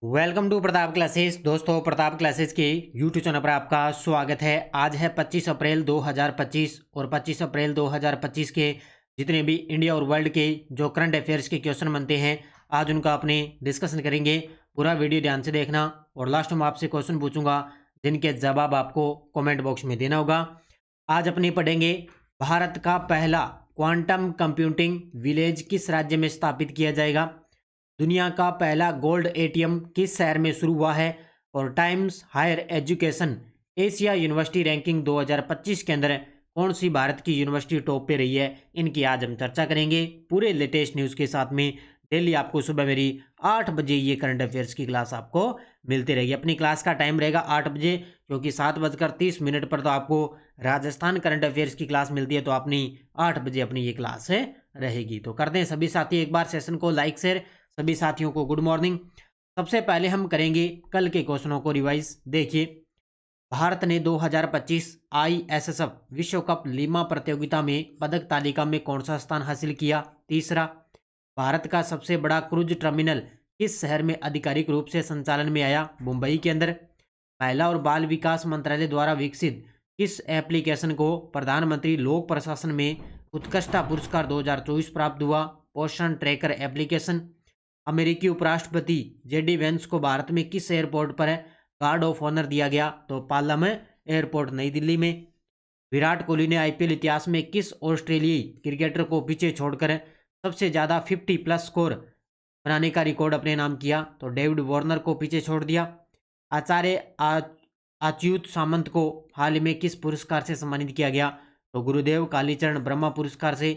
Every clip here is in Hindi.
Welcome to Pratap classes. दोस्तों, प्रताप क्लासेस के यूट्यूब चैनल पर आपका स्वागत है। आज है 25 अप्रैल 2025 और 25 अप्रैल 2025 के जितने भी इंडिया और वर्ल्ड के जो करंट अफेयर्स के क्वेश्चन बनते हैं, आज उनका अपने डिस्कशन करेंगे। पूरा वीडियो ध्यान से देखना और लास्ट में आपसे क्वेश्चन पूछूंगा जिनके जवाब आपको कमेंट बॉक्स में देना होगा। आज अपने पढ़ेंगे भारत का पहला क्वांटम कंप्यूटिंग विलेज किस राज्य में स्थापित किया जाएगा, दुनिया का पहला गोल्ड एटीएम किस शहर में शुरू हुआ है, और Times Higher Education Asia University ranking 2025 के अंदर कौन सी भारत की यूनिवर्सिटी टॉप पे रही है, इनकी आज हम चर्चा करेंगे पूरे लेटेस्ट न्यूज़ के साथ में। डेली आपको सुबह मेरी 8 बजे ये करंट अफेयर्स की क्लास आपको मिलती रहेगी। अपनी क्लास का टाइम रहेगा 8 बजे, क्योंकि 7:30 पर तो आपको राजस्थान करंट अफेयर्स की क्लास मिलती है, तो अपनी 8 बजे अपनी ये क्लास है रहेगी। तो करते हैं सभी साथी एक बार सेशन को लाइक शेयर। सभी साथियों को गुड मॉर्निंग। सबसे पहले हम करेंगे कल के क्वेश्चनों को रिवाइज। देखिए, भारत ने 2025 आईएसएसएफ विश्व कप लीमा प्रतियोगिता में पदक तालिका में कौन सा स्थान हासिल किया। तीसरा, भारत का सबसे बड़ा क्रूज टर्मिनल किस शहर में आधिकारिक रूप से संचालन में आया, मुंबई के अंदर। महिला और बाल विकास मंत्रालय द्वारा विकसित किस एप्लीकेशन को प्रधानमंत्री लोक प्रशासन में उत्कृष्टता पुरस्कार 2024 प्राप्त हुआ, पोषण ट्रैकर एप्लीकेशन। अमेरिकी उपराष्ट्रपति जेडी वेंस को भारत में किस एयरपोर्ट पर गार्ड ऑफ ऑनर दिया गया, तो पालम एयरपोर्ट नई दिल्ली में। विराट कोहली ने आईपीएल इतिहास में किस ऑस्ट्रेलियाई क्रिकेटर को पीछे छोड़कर सबसे ज्यादा 50+ स्कोर बनाने का रिकॉर्ड अपने नाम किया, तो डेविड वार्नर को पीछे छोड़ दिया। आचार्य अच्युत सामंत को हाल में किस पुरस्कार से सम्मानित किया गया, तो गुरुदेव कालीचरण ब्रह्मा पुरस्कार से।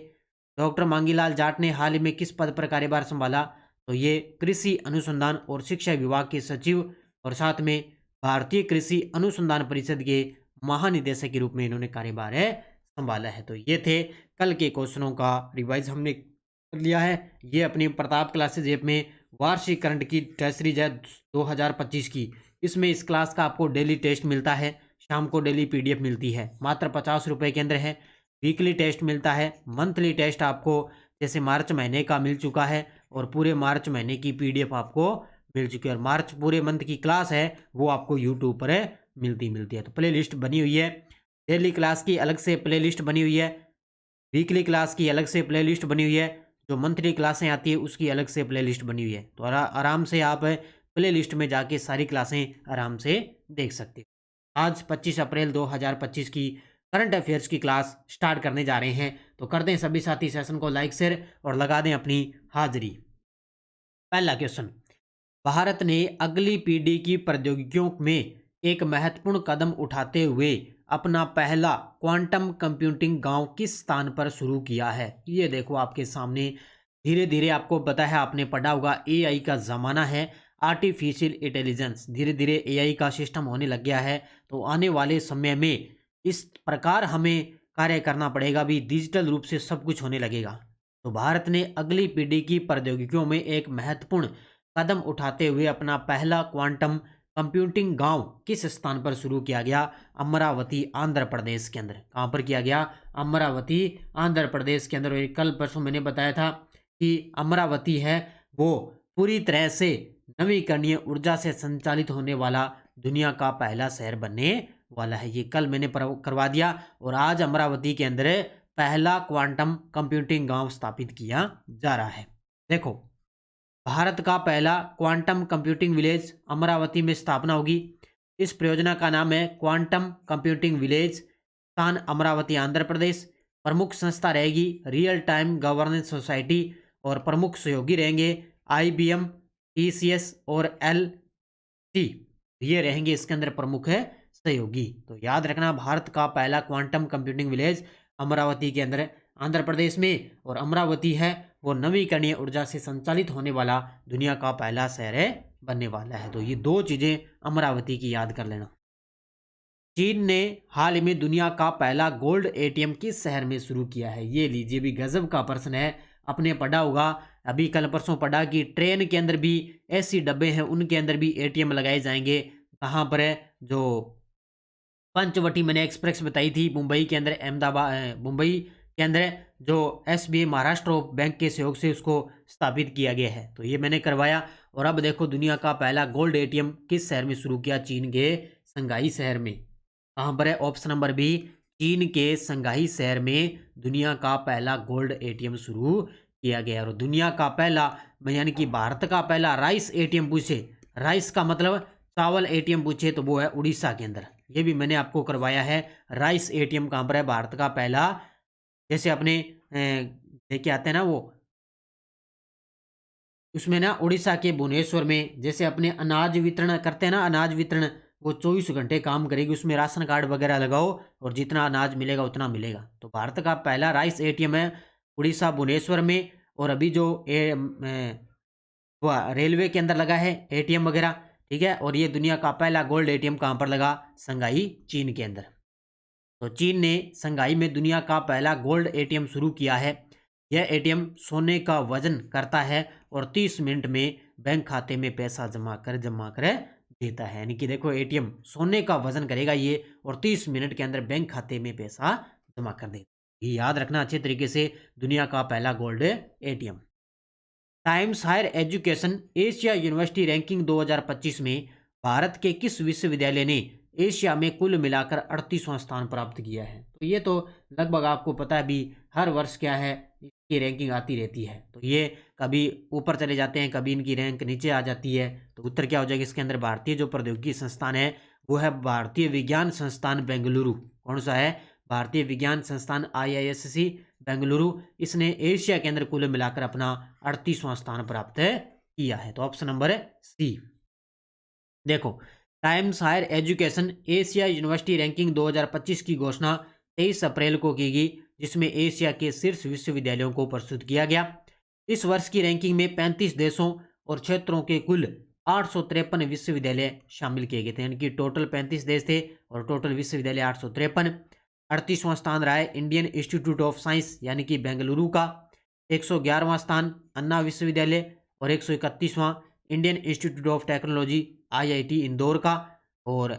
डॉक्टर मांगीलाल जाट ने हाल में किस पद पर कार्यभार संभाला, तो ये कृषि अनुसंधान और शिक्षा विभाग के सचिव और साथ में भारतीय कृषि अनुसंधान परिषद के महानिदेशक के रूप में इन्होंने कार्यभार संभाला है। तो ये थे कल के क्वेश्चनों का रिवाइज हमने कर लिया है। ये अपनी प्रताप क्लासेज ऐप में वार्षिक करंट की टेस्ट सीरीज है 2025 की। इसमें इस क्लास का आपको डेली टेस्ट मिलता है, शाम को डेली पीडीएफ मिलती है, मात्र 50 रुपये के अंदर है। वीकली टेस्ट मिलता है, मंथली टेस्ट आपको जैसे मार्च महीने का मिल चुका है और पूरे मार्च महीने की पीडीएफ आपको मिल चुकी है, और मार्च पूरे मंथ की क्लास है वो आपको यूट्यूब पर मिलती है। तो प्ले लिस्ट बनी हुई है, डेली क्लास की अलग से प्ले लिस्ट बनी हुई है, वीकली क्लास की अलग से प्ले लिस्ट बनी हुई है, जो मंथली क्लासें आती है उसकी अलग से प्ले लिस्ट बनी हुई है। तो आराम से आप प्ले लिस्ट में जाके सारी क्लासें आराम से देख सकते हो। आज 25 अप्रैल 2025 की करंट अफेयर्स की क्लास स्टार्ट करने जा रहे हैं, तो कर दें सभी साथी सेशन को लाइक शेयर और लगा दें अपनी हाजिरी। पहला क्वेश्चन, भारत ने अगली पीढ़ी की प्रौद्योगिकियों में एक महत्वपूर्ण कदम उठाते हुए अपना पहला क्वांटम कंप्यूटिंग गांव किस स्थान पर शुरू किया है। ये देखो आपके सामने, धीरे धीरे आपको पता है, आपने पढ़ा होगा एआई का ज़माना है, आर्टिफिशियल इंटेलिजेंस, धीरे धीरे एआई का सिस्टम होने लग गया है। तो आने वाले समय में इस प्रकार हमें कार्य करना पड़ेगा, भी डिजिटल रूप से सब कुछ होने लगेगा। तो भारत ने अगली पीढ़ी की प्रौद्योगिकियों में एक महत्वपूर्ण कदम उठाते हुए अपना पहला क्वांटम कंप्यूटिंग गांव किस स्थान पर शुरू किया गया, अमरावती आंध्र प्रदेश के अंदर। कहाँ पर किया गया, अमरावती आंध्र प्रदेश के अंदर। कल परसों मैंने बताया था कि अमरावती है वो पूरी तरह से नवीकरणीय ऊर्जा से संचालित होने वाला दुनिया का पहला शहर बनने वाला है। ये कल मैंने करवा दिया, और आज अमरावती के अंदर पहला क्वांटम कंप्यूटिंग गांव स्थापित किया जा रहा है। देखो, भारत का पहला क्वांटम कंप्यूटिंग विलेज अमरावती में स्थापना होगी। इस परियोजना का नाम है क्वांटम कंप्यूटिंग विलेज, स्थान अमरावती आंध्र प्रदेश। प्रमुख संस्था रहेगी रियल टाइम गवर्नेंस सोसाइटी, और प्रमुख सहयोगी रहेंगे आईबीएम, टीसीएस और एलटी, ये रहेंगे इसके अंदर प्रमुख है सहयोगी। तो याद रखना, भारत का पहला क्वांटम कंप्यूटिंग विलेज अमरावती के अंदर आंध्र प्रदेश में, और अमरावती है वो नवीकरणीय ऊर्जा से संचालित होने वाला दुनिया का पहला शहर बनने वाला है। तो ये दो चीजें अमरावती की याद कर लेना। चीन ने हाल ही में दुनिया का पहला गोल्ड एटीएम किस शहर में शुरू किया है। ये लीजिए, भी गजब का प्रश्न है, आपने पढ़ा होगा, अभी कल परसों पढ़ा कि ट्रेन के अंदर भी ऐसी डब्बे हैं उनके अंदर भी एटीएम लगाए जाएंगे। कहाँ पर है, जो पंचवटी मैंने एक्सप्रेस बताई थी मुंबई के अंदर, अहमदाबाद मुंबई के अंदर जो SBI महाराष्ट्र बैंक के सहयोग से उसको स्थापित किया गया है। तो ये मैंने करवाया। और अब देखो दुनिया का पहला गोल्ड ATM किस शहर में शुरू किया? चीन के संघाई शहर में। कहाँ पर है? ऑप्शन नंबर बी, चीन के संघाई शहर में दुनिया का पहला गोल्ड ATM शुरू किया गया। और दुनिया का पहला यानी कि भारत का पहला राइस ATM पूछे, राइस का मतलब चावल ATM पूछे तो वो है उड़ीसा के अंदर। ये भी मैंने आपको करवाया है। राइस ATM कहाँ पर है? भारत का पहला, जैसे अपने लेके आते हैं ना वो, उसमें ना उड़ीसा के भुवनेश्वर में जैसे अपने अनाज वितरण करते हैं ना, अनाज वितरण, वो 24 घंटे काम करेगी। उसमें राशन कार्ड वगैरह लगाओ और जितना अनाज मिलेगा उतना मिलेगा। तो भारत का पहला राइस ATM है उड़ीसा भुवनेश्वर में। और अभी जो वो रेलवे के अंदर लगा है ATM वगैरह, ठीक है। और ये दुनिया का पहला गोल्ड ATM कहाँ पर लगा? संघाई चीन के अंदर। तो चीन ने संघाई में दुनिया का पहला गोल्ड ATM शुरू किया है। यह ATM सोने का वजन करता है और 30 मिनट में बैंक खाते में पैसा जमा कर देता है। यानी कि देखो ATM सोने का वजन करेगा ये, और 30 मिनट के अंदर बैंक खाते में पैसा जमा कर देगा। ये याद रखना अच्छे तरीके से, दुनिया का पहला gold ATM। Times Higher Education Asia University ranking 2025 में भारत के किस विश्वविद्यालय ने एशिया में कुल मिलाकर 38वां स्थान प्राप्त किया है? तो ये तो लगभग आपको पता है भी, हर वर्ष क्या है इसकी रैंकिंग आती रहती है। तो ये कभी ऊपर चले जाते हैं, कभी इनकी रैंक नीचे आ जाती है। तो उत्तर क्या हो जाएगा इसके अंदर? भारतीय जो प्रौद्योगिकी संस्थान है वो है भारतीय विज्ञान संस्थान बेंगलुरु। कौन सा है? भारतीय विज्ञान संस्थान IISc बेंगलुरु। इसने एशिया के अंदर कुल मिलाकर अपना 38वां स्थान प्राप्त किया है। तो ऑप्शन नंबर है सी। देखो, Times Higher Education Asia University ranking 2025 की घोषणा 23 अप्रैल को की गई, जिसमें एशिया के शीर्ष विश्वविद्यालयों को प्रस्तुत किया गया। इस वर्ष की रैंकिंग में 35 देशों और क्षेत्रों के कुल 853 विश्वविद्यालय शामिल किए गए थे। यानी कि टोटल 35 देश थे और टोटल विश्वविद्यालय 853। 38वां स्थान रहा है इंडियन इंस्टीट्यूट ऑफ साइंस यानी कि बेंगलुरु का। 111वां स्थान अन्ना विश्वविद्यालय और 131वां Indian institute of technology IIT Indore का। और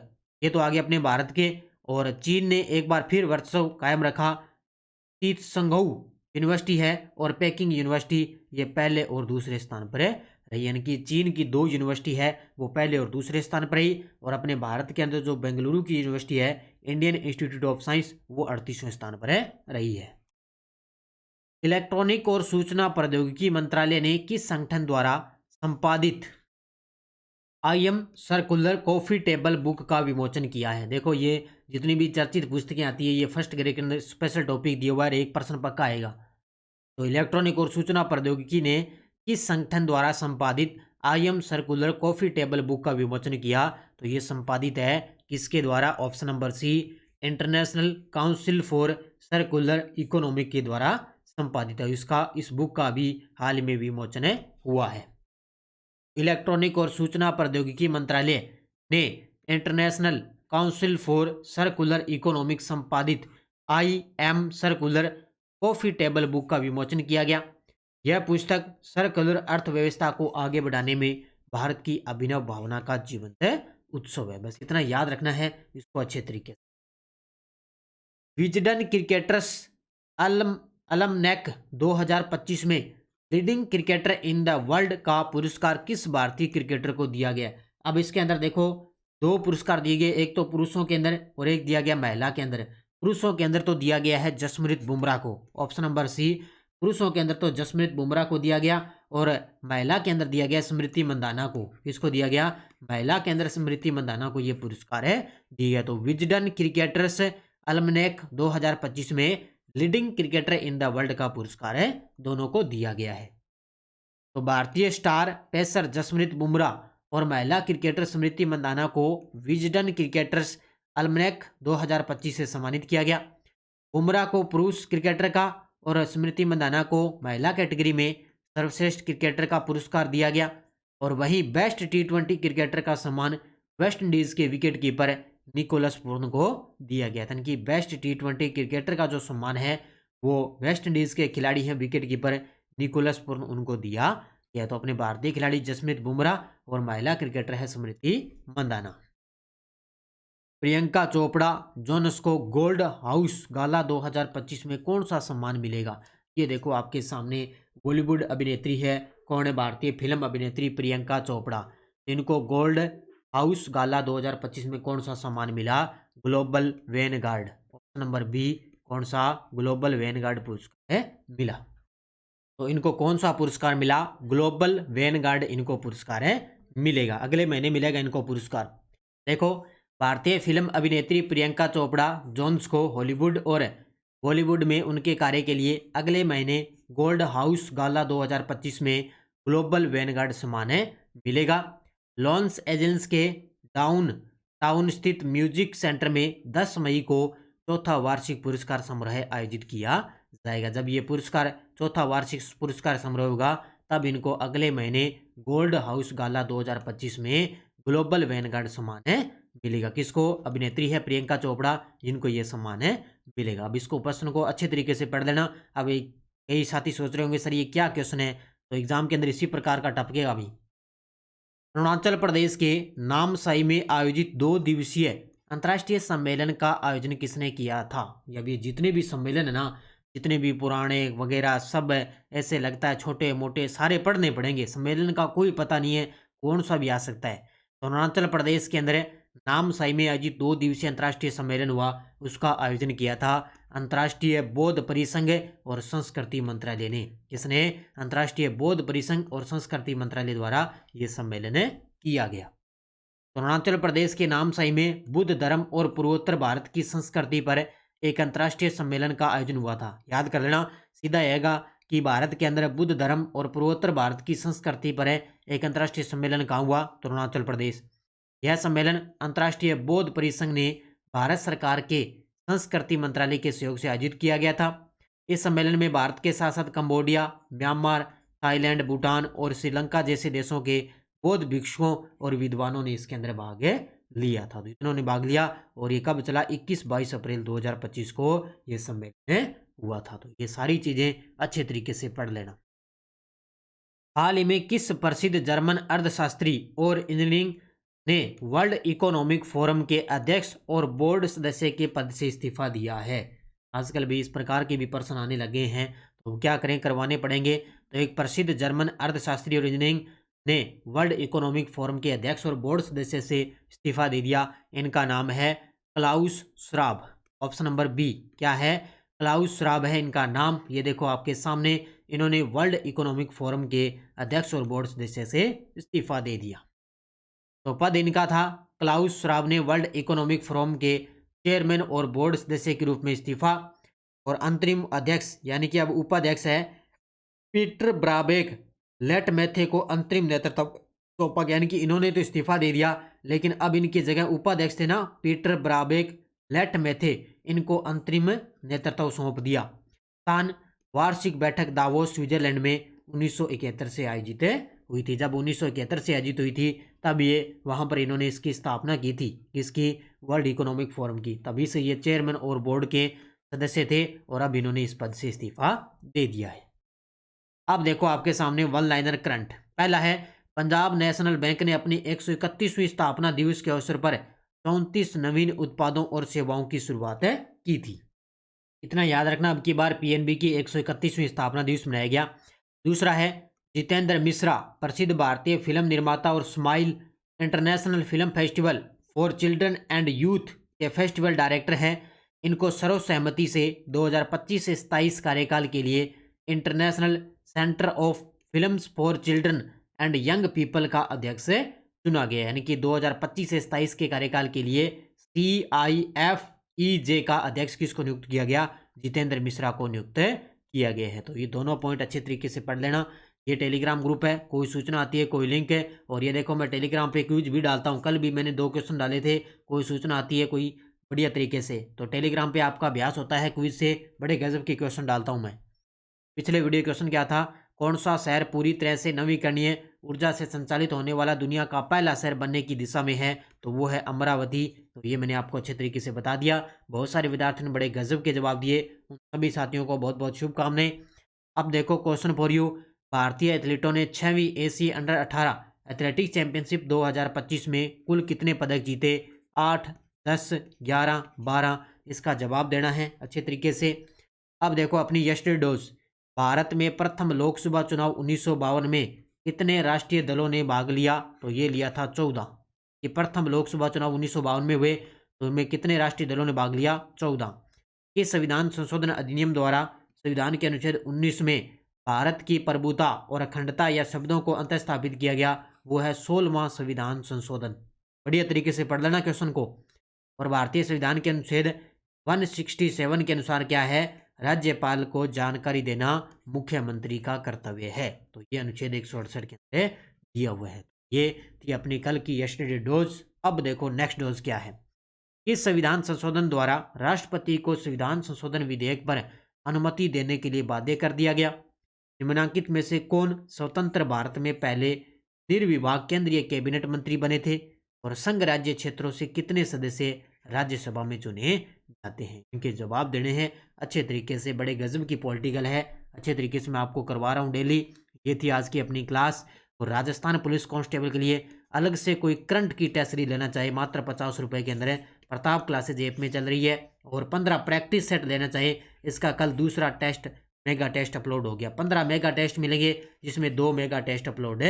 ये तो आगे अपने भारत के। और चीन ने एक बार फिर वर्चस्व कायम रखा। तीतसंगहू यूनिवर्सिटी है और पेकिंग यूनिवर्सिटी, ये पहले और दूसरे स्थान पर रही। यानी कि चीन की 2 यूनिवर्सिटी है वो पहले और दूसरे स्थान पर रही। और अपने भारत के अंदर जो बेंगलुरु की यूनिवर्सिटी है इंडियन इंस्टीट्यूट ऑफ साइंस, वो 38वें स्थान पर रही है। इलेक्ट्रॉनिक और सूचना प्रौद्योगिकी मंत्रालय ने किस संगठन द्वारा संपादित IM circular coffee table book का विमोचन किया है? देखो, ये जितनी भी चर्चित पुस्तकें आती है ये फर्स्ट ग्रेड के अंदर स्पेशल टॉपिक दिया हुआ है, 1% पक्का आएगा। तो इलेक्ट्रॉनिक और सूचना प्रौद्योगिकी ने किस संगठन द्वारा संपादित IM circular coffee table book का विमोचन किया? तो ये संपादित है किसके द्वारा? Option number C, International Council for Circular Economic के द्वारा संपादित है। इस बुक का भी हाल में विमोचन हुआ है। इलेक्ट्रॉनिक और सूचना प्रौद्योगिकी मंत्रालय ने international Council for Circular economic संपादित IM circular coffee table book का विमोचन किया गया। यह पुस्तक सर्कुलर अर्थव्यवस्था को आगे बढ़ाने में भारत की अभिनव भावना का जीवंत उत्सव है। बस इतना याद रखना है इसको अच्छे तरीके से। विजडन क्रिकेटर्स अलमनैक 2025 में leading cricketer in the world का पुरस्कार किस भारतीय क्रिकेटर को दिया गया? अब इसके अंदर देखो 2 पुरस्कार दिए गए, एक तो पुरुषों के अंदर और एक दिया गया महिला के अंदर। पुरुषों के अंदर तो दिया गया है जसप्रीत बुमराह को, ऑप्शन नंबर सी। पुरुषों के अंदर तो जसप्रीत बुमराह को दिया गया और महिला के अंदर दिया गया स्मृति मंदाना को। किसको दिया गया? महिला के अंदर स्मृति मंदाना को यह पुरस्कार दिया गया। तो विजडन क्रिकेटर्स अलमनैक 2025 में leading cricketer in the world का पुरस्कार दोनों को दिया गया है। तो भारतीय स्टार पेसर जसप्रीत बुमराह और महिला क्रिकेटर स्मृति मंदाना को विजडन क्रिकेटर्स अलमनैक 2025 से सम्मानित किया गया। बुमराह को पुरुष क्रिकेटर का और स्मृति मंदाना को महिला कैटेगरी में सर्वश्रेष्ठ क्रिकेटर का पुरस्कार दिया गया। और वहीं बेस्ट T20 क्रिकेटर का सम्मान वेस्ट इंडीज के विकेट कीपर निकोलस पूर्ण को दिया गया था। कि बेस्ट T20 क्रिकेटर का जो सम्मान है वो वेस्ट इंडीज के खिलाड़ी हैं विकेट कीपर निकोलस पूर्ण, उनको दिया गया। तो अपने भारतीय खिलाड़ी जसप्रीत बुमराह और महिला क्रिकेटर है स्मृति मंदाना। प्रियंका चोपड़ा जोनस को गोल्ड हाउस गाला 2025 में कौन सा सम्मान मिलेगा? ये देखो आपके सामने बॉलीवुड अभिनेत्री है, कौन है? भारतीय फिल्म अभिनेत्री प्रियंका चोपड़ा। इनको गोल्ड हाउस गाला 2025 में कौन सा सम्मान मिला? Global Vanguard. Option number B, कौन सा? ग्लोबल वैनगार्ड पुरस्कार है मिला। तो इनको कौन सा पुरस्कार मिला? ग्लोबल वैनगार्ड इनको पुरस्कार है मिलेगा, अगले महीने मिलेगा इनको पुरस्कार। देखो, भारतीय फिल्म अभिनेत्री प्रियंका चोपड़ा जोन्स को हॉलीवुड और बॉलीवुड में उनके कार्य के लिए अगले महीने गोल्ड हाउस गाला 2025 में ग्लोबल वैनगार्ड सम्मान है मिलेगा। लॉस एंजल्स के डाउन टाउन स्थित म्यूजिक सेंटर में 10 मई को चौथा वार्षिक पुरस्कार समारोह आयोजित किया जाएगा। जब ये पुरस्कार चौथा वार्षिक पुरस्कार समारोह होगा तब इनको अगले महीने गोल्ड हाउस गाला 2025 में ग्लोबल वैनगार्ड सम्मान है मिलेगा। किसको? अभिनेत्री है प्रियंका चोपड़ा, जिनको ये सम्मान है मिलेगा। अब इसको प्रश्न को अच्छे तरीके से पढ़ लेना। अब कई साथी सोच रहे होंगे सर ये क्या क्वेश्चन है, तो एग्जाम के अंदर इसी प्रकार का टपकेगा अभी। अरुणाचल प्रदेश के नामसाई में आयोजित 2 दिवसीय अंतर्राष्ट्रीय सम्मेलन का आयोजन किसने किया था? अभी जितने भी सम्मेलन है ना, जितने भी पुराने वगैरह सब ऐसे लगता है छोटे मोटे सारे पढ़ने पड़ेंगे, सम्मेलन का कोई पता नहीं है, कौन सा भी आ सकता है। तो अरुणाचल प्रदेश के अंदर नामसाई में आयोजित 2 दिवसीय अंतर्राष्ट्रीय सम्मेलन हुआ, उसका आयोजन किया था अंतर्राष्ट्रीय बौद्ध परिसंघ और संस्कृति मंत्रालय ने। किसने? अंतर्राष्ट्रीय बौद्ध परिसंघ और संस्कृति मंत्रालय द्वारा यह सम्मेलन किया गया। तो अरुणाचल प्रदेश के नामसाई में बुद्ध धर्म और पूर्वोत्तर भारत की संस्कृति पर एक अंतर्राष्ट्रीय सम्मेलन का आयोजन हुआ था। याद कर लेना, सीधा आएगा कि भारत के अंदर बुद्ध धर्म और पूर्वोत्तर भारत की संस्कृति पर एक अंतर्राष्ट्रीय सम्मेलन कहाँ हुआ? तो अरुणाचल प्रदेश। यह सम्मेलन अंतर्राष्ट्रीय बौद्ध परिसंघ ने भारत सरकार के संस्कृति मंत्रालय के सहयोग से आयोजित किया गया था। इस सम्मेलन में भारत के साथ साथ कंबोडिया, म्यांमार, थाईलैंड, भूटान और श्रीलंका जैसे देशों के बौद्ध भिक्षुओं और विद्वानों ने इसके अंदर भाग लिया था। तो इन्होंने भाग लिया और ये कब चला? 21-22 अप्रैल 2025 को ये सम्मेलन हुआ था। तो ये सारी चीजें अच्छे तरीके से पढ़ लेना। हाल ही में किस प्रसिद्ध जर्मन अर्थशास्त्री और इंजीनियरिंग ने वर्ल्ड इकोनॉमिक फोरम के अध्यक्ष और बोर्ड सदस्य के पद से इस्तीफा दिया है? आजकल भी इस प्रकार के भी प्रश्न आने लगे हैं, तो क्या करें, करवाने पड़ेंगे। तो एक प्रसिद्ध जर्मन अर्थशास्त्री और इंजीनियरिंग ने वर्ल्ड इकोनॉमिक फोरम के अध्यक्ष और बोर्ड सदस्य से इस्तीफा दे दिया। इनका नाम है Klaus Schwab. Option number B क्या है? क्लाउस श्वाब है इनका नाम। ये देखो आपके सामने, इन्होंने वर्ल्ड इकोनॉमिक फोरम के अध्यक्ष और बोर्ड सदस्य से इस्तीफा दे दिया। तो पद इनका था, क्लाउस श्वाब ने वर्ल्ड इकोनॉमिक फोरम के चेयरमैन और बोर्ड सदस्य के रूप में इस्तीफा, और अंतरिम अध्यक्ष यानी कि अब उपाध्यक्ष है पीटर ब्राबेक लेटमेथे को अंतरिम नेतृत्व सौंपा गया। यानी कि इन्होंने तो इस्तीफा दे दिया, लेकिन अब इनकी जगह उपाध्यक्ष थे ना पीटर ब्राबेक लेटमेथे, इनको अंतरिम नेतृत्व सौंप दिया। स्थान वार्षिक बैठक दावोस स्विट्जरलैंड में 1971 से आयोजित हुई थी। जब 1971 से आयोजित हुई थी तब ये वहां पर इन्होंने इसकी स्थापना की थी, इसकी वर्ल्ड इकोनॉमिक फोरम की। तभी से ये चेयरमैन और बोर्ड के सदस्य थे और अब इन्होंने इस पद से इस्तीफा दे दिया है। अब देखो आपके सामने वन लाइनर करंट। पहला है, पंजाब नेशनल बैंक ने अपनी 131वीं स्थापना दिवस के अवसर पर 34 नवीन उत्पादों और सेवाओं की शुरुआत की थी। इतना याद रखना, अब की बार पीएनबी की 131वीं स्थापना दिवस मनाया गया। दूसरा है, जितेंद्र मिश्रा प्रसिद्ध भारतीय फिल्म निर्माता और smile international film festival for children and youth के फेस्टिवल डायरेक्टर हैं। इनको सर्वसहमति से 2025 से 27 कार्यकाल के लिए international centre of films for children and young people का अध्यक्ष चुना गया। यानी कि 2025 से 27 के कार्यकाल के लिए CIFEJ का अध्यक्ष किसको नियुक्त किया गया? जितेंद्र मिश्रा को नियुक्त किया गया है। तो ये दोनों पॉइंट अच्छे तरीके से पढ़ लेना। ये टेलीग्राम ग्रुप है, कोई सूचना आती है कोई लिंक है, और ये देखो मैं टेलीग्राम पे क्विज भी डालता हूँ। कल भी मैंने 2 क्वेश्चन डाले थे, कोई सूचना आती है कोई बढ़िया तरीके से, तो टेलीग्राम पे आपका अभ्यास होता है क्विज से, बड़े गजब के क्वेश्चन डालता हूँ मैं। पिछले वीडियो क्वेश्चन क्या था? कौन सा शहर पूरी तरह से नवीकरणीय ऊर्जा से संचालित होने वाला दुनिया का पहला शहर बनने की दिशा में है? तो वो है अमरावती। तो ये मैंने आपको अच्छे तरीके से बता दिया। बहुत सारे विद्यार्थियों ने बड़े गजब के जवाब दिए, उन सभी साथियों को बहुत बहुत शुभकामनाएं। अब देखो क्वेश्चन फॉर यू, भारतीय एथलीटों ने 6वीं एशियाई अंडर 18 एथलेटिक्स चैंपियनशिप 2025 में कुल कितने पदक जीते? 8, 10, 11, 12। इसका जवाब देना है अच्छे तरीके से। अब देखो अपनी यस्टरडे डोज भारत में प्रथम लोकसभा चुनाव 1952 में कितने राष्ट्रीय दलों ने भाग लिया? तो ये लिया था 14। ये प्रथम लोकसभा चुनाव 1952 में हुए, तो इनमें कितने राष्ट्रीय दलों ने भाग लिया? 14। ये संविधान संशोधन अधिनियम द्वारा संविधान के अनुच्छेद 19 में भारत की प्रभुता और अखंडता या शब्दों को अंत स्थापित किया गया, वो है 16वां संविधान संशोधन। बढ़िया तरीके से पढ़ लेना क्वेश्चन को। और भारतीय संविधान के अनुच्छेद 167 के अनुसार क्या है? राज्यपाल को जानकारी देना मुख्यमंत्री का कर्तव्य है। तो ये अनुच्छेद 168 के अंदर दिया हुआ है। ये थी अपनी कल की यस्टरडे डोज। अब देखो नेक्स्ट डोज क्या है। इस संविधान संशोधन द्वारा राष्ट्रपति को संविधान संशोधन विधेयक पर अनुमति देने के लिए बाध्य कर दिया गया। निम्नलिखित में से कौन स्वतंत्र भारत में पहले निर्विभाग केंद्रीय कैबिनेट मंत्री बने थे? और संघ राज्य क्षेत्रों से कितने सदस्य राज्यसभा में चुने जाते हैं? इनके जवाब देने हैं अच्छे तरीके से। बड़े गजब की पॉलिटिकल है, अच्छे तरीके से मैं आपको करवा रहा हूँ डेली। ये थी आज की अपनी क्लास। और राजस्थान पुलिस कांस्टेबल के लिए अलग से कोई करंट की टेस्ट सीरीज लेना चाहिए, मात्र 50 रुपए के अंदर है। प्रताप क्लासेज ऐप में चल रही है। और 15 प्रैक्टिस सेट लेना चाहिए। इसका कल दूसरा टेस्ट मेगा टेस्ट अपलोड हो गया। 15 मेगा टेस्ट मिलेंगे, जिसमें 2 मेगा टेस्ट अपलोड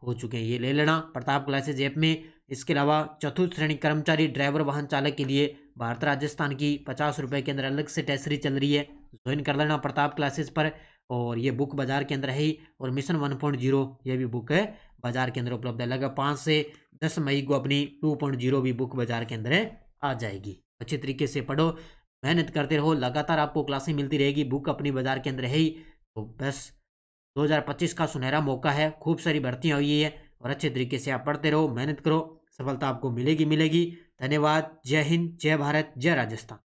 हो चुके हैं। ये ले लेना प्रताप क्लासेज ऐप में। इसके अलावा चतुर्थ श्रेणी कर्मचारी ड्राइवर वाहन चालक के लिए भारत राजस्थान की 50 रुपए के अंदर अलग से टेस्ट सीरीज चल रही है, ज्वाइन कर लेना प्रताप क्लासेस पर। और ये बुक बाजार के अंदर है ही। और मिशन 1.0 ये भी बुक है बाजार के अंदर उपलब्ध है। लगभग 5 से 10 मई को अपनी 2.0 भी बुक बाजार के अंदर आ जाएगी। अच्छे तरीके से पढ़ो, मेहनत करते रहो, लगातार आपको क्लासें मिलती रहेगी। बुक अपनी बाजार के अंदर है ही। तो बस 2025 का सुनहरा मौका है, खूब सारी भर्तियां हुई है। और अच्छे तरीके से आप पढ़ते रहो, मेहनत करो, सफलता आपको मिलेगी। धन्यवाद। जय हिंद, जय भारत, जय राजस्थान।